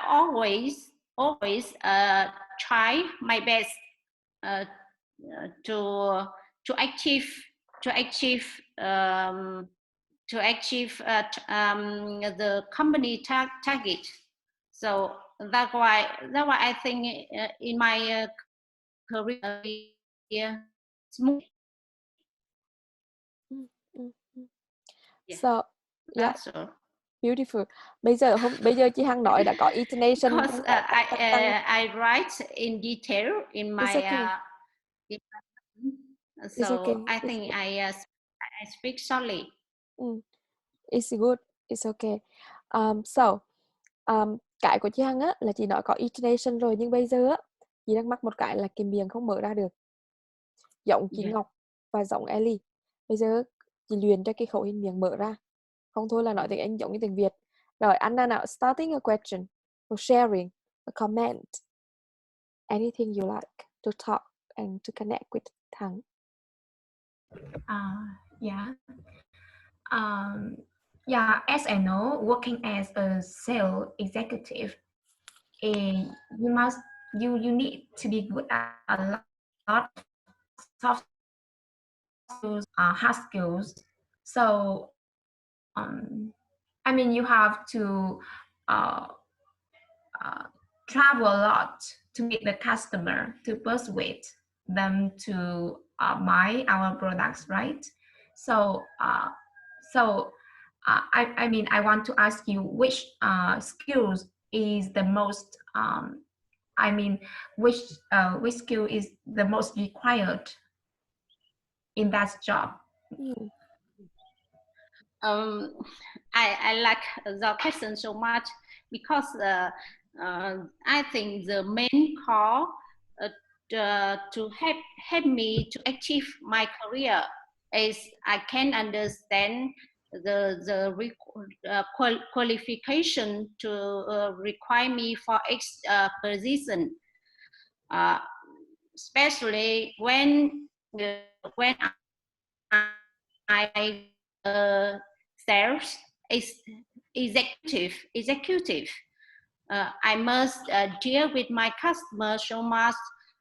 always try my best to achieve the company target. So that's why I think in my career smooth. So yeah, so beautiful. Bây giờ chị Hằng nói đã có intonation. Because I write in detail in my It's so okay. I think I speak shortly. It's good. It's okay. So cái của chị Hằng á là chị nói có intonation rồi, nhưng bây giờ á chị đang mắc một cái là cái miệng không mở ra được, giọng chị Ngọc và giọng Ellie. Bây giờ chị luyện cho cái khẩu hình miệng mở ra, không thôi là nói tiếng Anh giống như tiếng Việt. Rồi Anna nào, starting a question or sharing a comment, anything you like to talk and to connect with Thắng. Yeah, as I know, working as a sales executive, you need to be good at a lot of soft skills, hard skills. So, I mean, you have to travel a lot to meet the customer, to persuade them to buy our products, right? So, I mean, I want to ask you which skills is the most, I mean, which skill is the most required in that job? I like the question so much because I think the main core to help me to achieve my career is I can understand the qualification to require me for each position, especially when I sales executive. I must deal with my customers so much.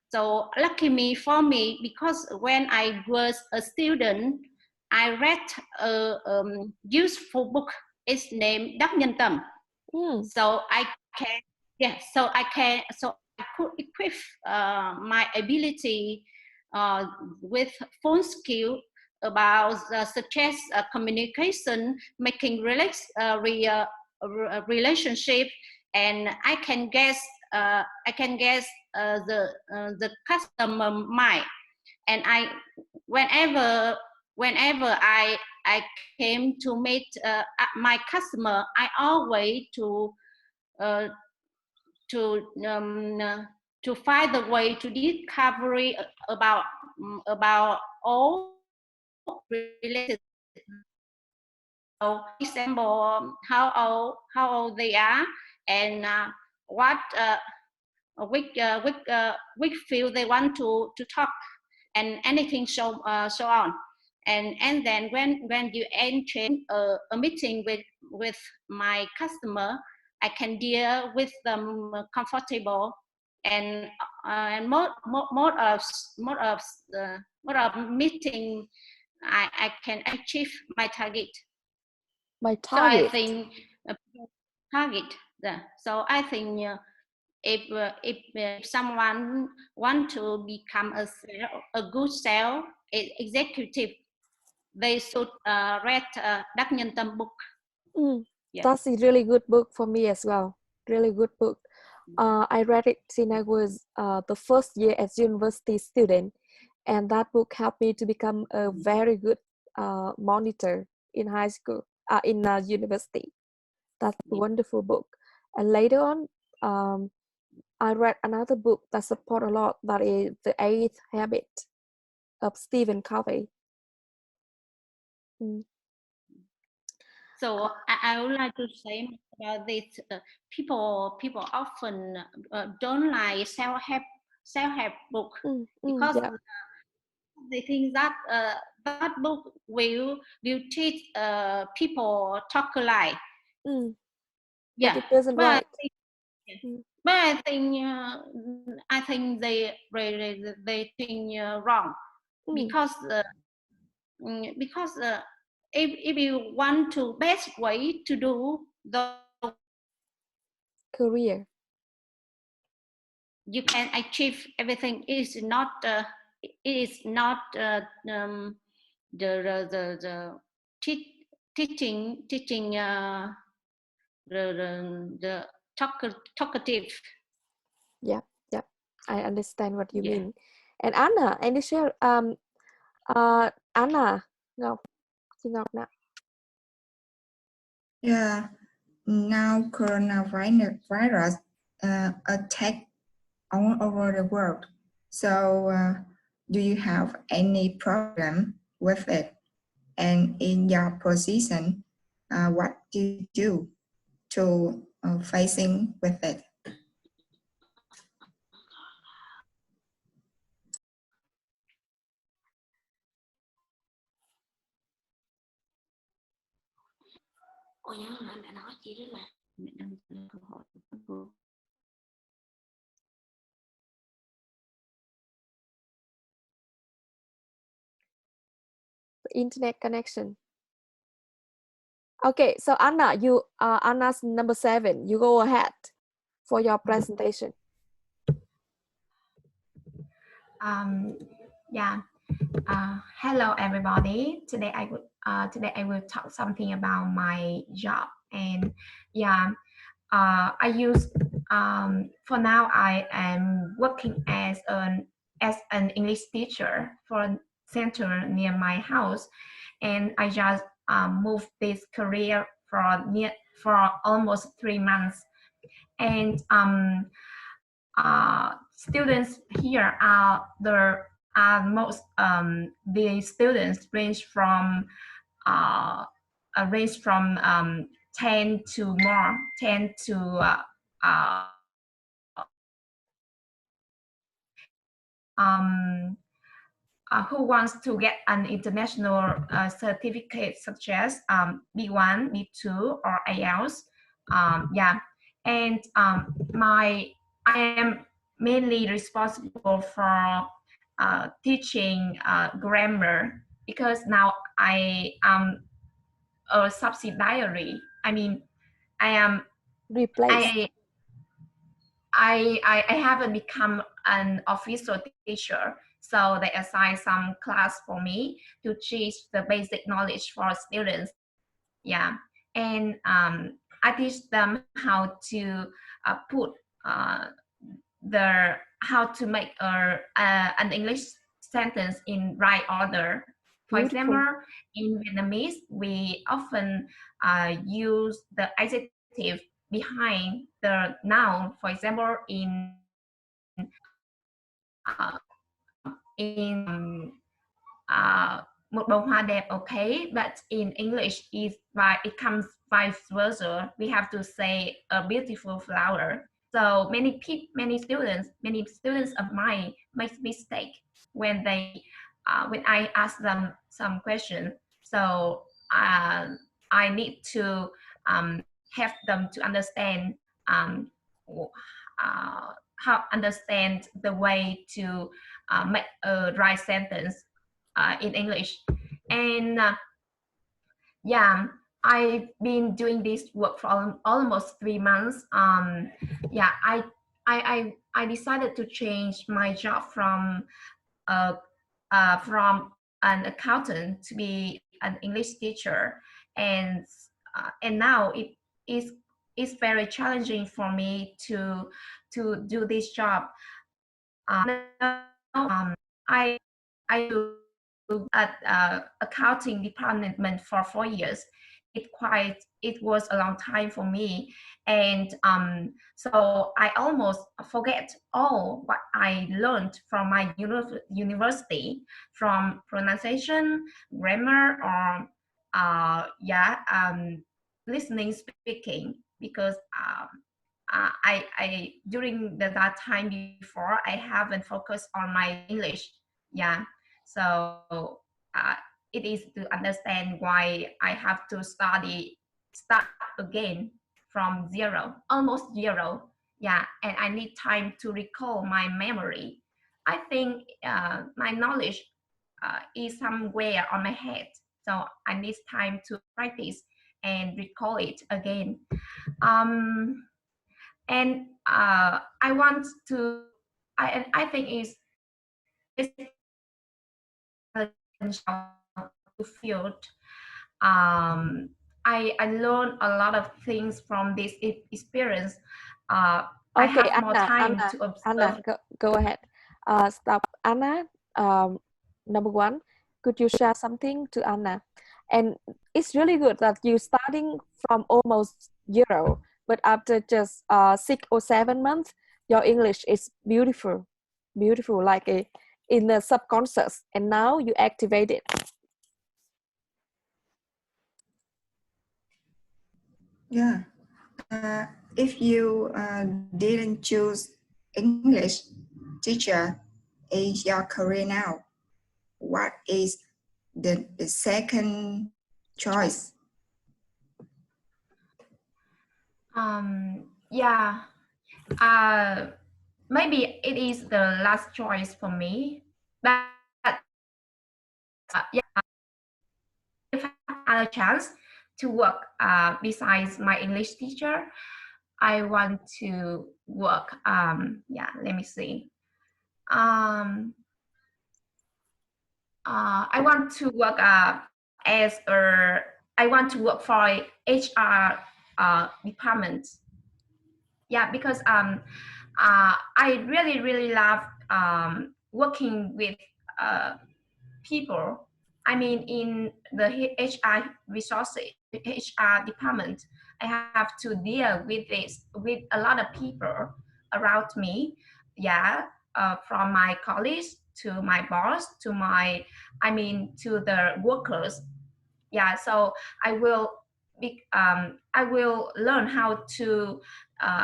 So lucky for me, because when I was a student, I read a useful book. It's named Đắc Nhân Tâm. So I could equip my ability with full skill about such as communication, making relationship, and I can guess the customer mind. And whenever I came to meet my customer, I always to find the way to discovery about all related. So, for example, how old they are, and what which field they want to talk, and anything so on. And then when you enter a meeting with my customer, I can deal with them comfortable, and more of meeting, I can achieve my target. So I think target. So I think if someone want to become a good sales executive, they should read Đắc Nhân Tâm book. That's a really good book for me as well. Really good book. I read it since I was the first year as university student, and that book helped me to become a very good monitor in high school, in university. That's a wonderful book. And later on, I read another book that support a lot. That is The Eighth Habit of Stephen Covey. So I would like to say about this. People often don't like self-help book because they think that that book will teach people talk alike. But it doesn't right. But I think they think wrong because if you want to best way to do the career, you can achieve everything. It is not the teaching the talkative. Yeah, I understand what you mean. And Anna, any share Anna Ngọc, chị Ngọc nào. Yeah, now coronavirus attack all over the world. So do you have any problem with it? And in your position, what do you do to facing with it? Cô nhớ là đã nói chị đó là mẹ đang trả câu hỏi của các cô. The internet connection. Okay, so Anna, you Anna's number 7. You go ahead for your presentation. Yeah. Hello everybody. Today I will talk something about my job, and yeah, I use for now I am working as an English teacher for a center near my house, and I just moved this career for almost 3 months, and students here are the students range from 10 to more 10 to who wants to get an international certificate such as B1, B2, or IELTS. Yeah, and I am mainly responsible for teaching grammar, because now I am a subsidiary. I mean, I am replaced. I haven't become an official teacher, so they assign some class for me to teach the basic knowledge for students. Yeah, and I teach them how to how to make an English sentence in right order. For example, in Vietnamese, we often use the adjective behind the noun. For example, một bông hoa đẹp, okay, but in English it comes vice versa. We have to say a beautiful flower. So many students of mine make mistake when I ask them some question. So I need to help them to understand understand the way to make a right sentence in English. And yeah, I've been doing this work for almost 3 months. Yeah, I decided to change my job from an accountant to be an English teacher, and now it is it's very challenging for me to do this job. I do at accounting department for 4 years. It was a long time for me, and so I almost forget all what I learned from my university, from pronunciation, grammar, or listening, speaking, because I during that time before, I haven't focused on my English. Yeah, so it is to understand why I have to start again from zero, almost zero. Yeah, and I need time to recall my memory. I think my knowledge is somewhere on my head, so I need time to practice and recall it again. And I want to, I think is field. I learned a lot of things from this experience. I Okay, have more time to observe. Anna, go ahead. Stop, Anna. Number one, could you share something to Anna? And it's really good that you starting from almost zero, but after just 6 or 7 months, your English is beautiful, like in the subconscious, and now you activate it. Yeah. If you didn't choose English teacher is your career now, what is the second choice? Yeah. Maybe it is the last choice for me, but yeah, if I have a chance to work besides my English teacher, I want to work. Let me see. I want to work I want to work for HR department. Yeah, because I really love working with people. I mean, in the HR resources, HR department, I have to deal with a lot of people around me. Yeah, from my colleagues to my boss to to the workers. Yeah, so I will learn how to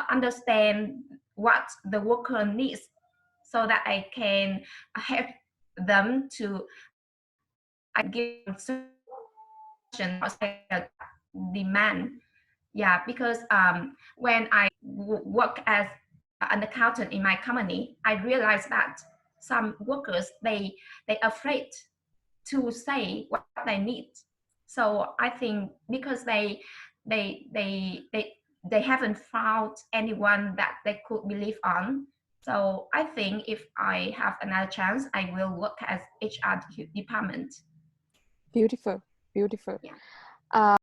understand what the worker needs, so that I can help them to give demand. Yeah, because when I work as an accountant in my company, I realized that some workers they afraid to say what they need. So I think because they haven't found anyone that they could believe on. So I think if I have another chance, I will work as HR department. Beautiful. Yeah.